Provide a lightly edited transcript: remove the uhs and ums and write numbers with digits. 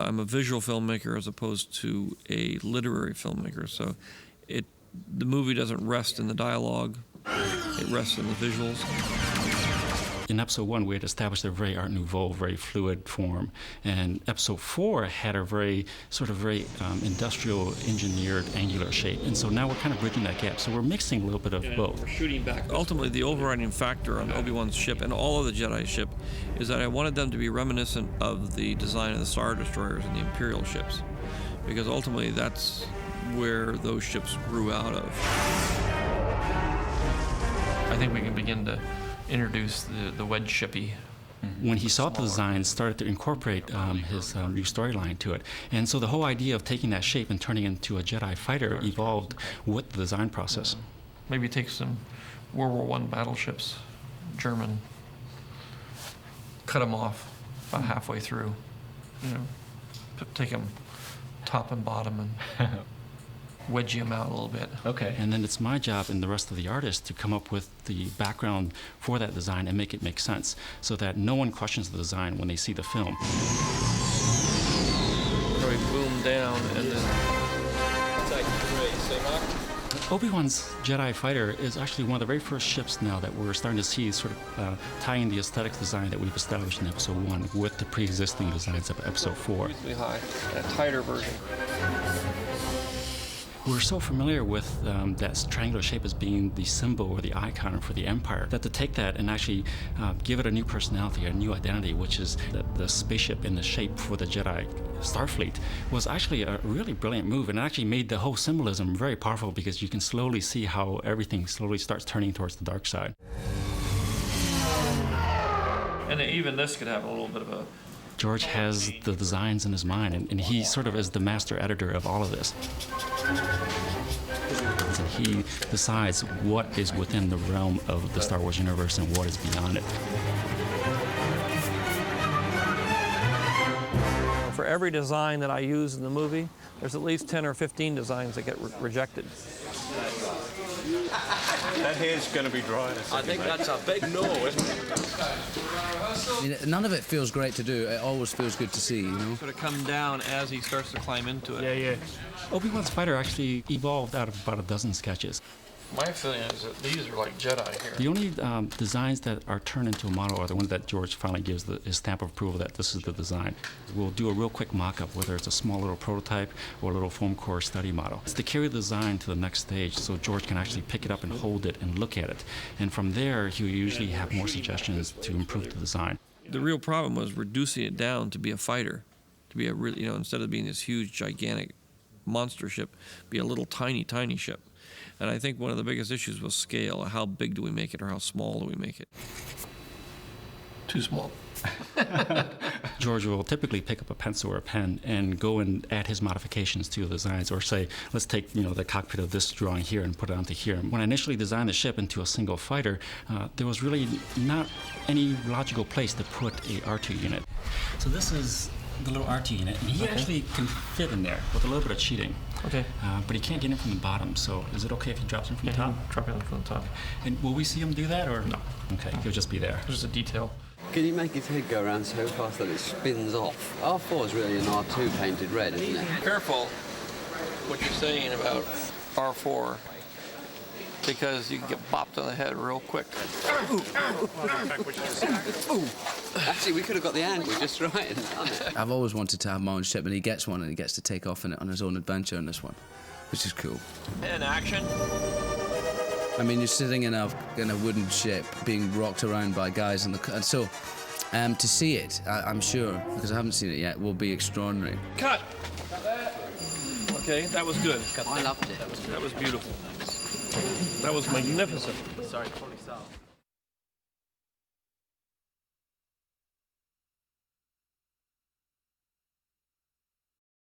I'm a visual filmmaker as opposed to a literary filmmaker. So the movie doesn't rest in the dialogue, it rests in the visuals. In episode 1, we had established a very Art Nouveau, very fluid form. And episode 4 had a very industrial engineered angular shape. And so now we're kind of bridging that gap. So we're mixing a little bit of both. We're shooting back. Ultimately, the overriding factor on Obi-Wan's ship and all of the Jedi ship is that I wanted them to be reminiscent of the design of the Star Destroyers and the Imperial ships. Because ultimately, that's where those ships grew out of. I think we can begin to introduce the Wedge shippy. When he saw the design, started to incorporate his new storyline to it. And so the whole idea of taking that shape and turning it into a Jedi fighter evolved with the design process. Maybe take some World War I battleships, German, cut them off about halfway through, take them top and bottom and wedgie them out a little bit. Okay. And then it's my job and the rest of the artists to come up with the background for that design and make it make sense so that no one questions the design when they see the film. So we boom down and then... Obi-Wan's Jedi fighter is actually one of the very first ships now that we're starting to see sort of tying the aesthetic design that we've established in episode 1 with the pre-existing designs of episode 4. Reasonably high, a tighter version. We're so familiar with that triangular shape as being the symbol or the icon for the Empire that to take that and actually give it a new personality, a new identity, which is the spaceship in the shape for the Jedi Starfleet, was actually a really brilliant move, and it actually made the whole symbolism very powerful because you can slowly see how everything slowly starts turning towards the dark side. And even this could have a little bit of a... George has the designs in his mind, and he sort of is the master editor of all of this. So he decides what is within the realm of the Star Wars universe and what is beyond it. For every design that I use in the movie, there's at least 10 or 15 designs that get rejected. That hair's going to be dry. I think that's a big no, isn't it? None of it feels great to do. It always feels good to see, Sort of come down as he starts to climb into it. Yeah. Obi-Wan's fighter actually evolved out of about a dozen sketches. My feeling is that these are like Jedi here. The only designs that are turned into a model are the ones that George finally gives his stamp of approval that this is the design. We'll do a real quick mock-up, whether it's a small little prototype or a little foam core study model. It's to carry the design to the next stage so George can actually pick it up and hold it and look at it. And from there, he'll usually have more suggestions to improve the design. The real problem was reducing it down to be a fighter, to be a really, instead of being this huge, gigantic monster ship, be a little tiny, tiny ship. And I think one of the biggest issues was scale. How big do we make it or how small do we make it? Too small. George will typically pick up a pencil or a pen and go and add his modifications to the designs, or say, let's take the cockpit of this drawing here and put it onto here. When I initially designed the ship into a single fighter, there was really not any logical place to put a R2 unit. So this is the little R2 unit, and he actually can fit in there with a little bit of cheating. Okay. But he can't get in from the bottom, so is it okay if he drops in from the top? Drop in from the top. And will we see him do that, or? No. Okay, he'll just be there. There's a detail. Can you make his head go around so fast that it spins off? R4 is really an R2 painted red, isn't it? Careful what you're saying about R4, because you can get bopped on the head real quick. Actually, we could have got the angle just right and done it. I've always wanted to have my own ship, and he gets one, and he gets to take off in it on his own adventure in this one, which is cool. In action. I mean, you're sitting in a wooden ship being rocked around by guys and so to see it, I'm sure, because I haven't seen it yet, will be extraordinary. Cut. Okay, that was good. I loved it. That was beautiful. That was magnificent. Sorry, 40 south.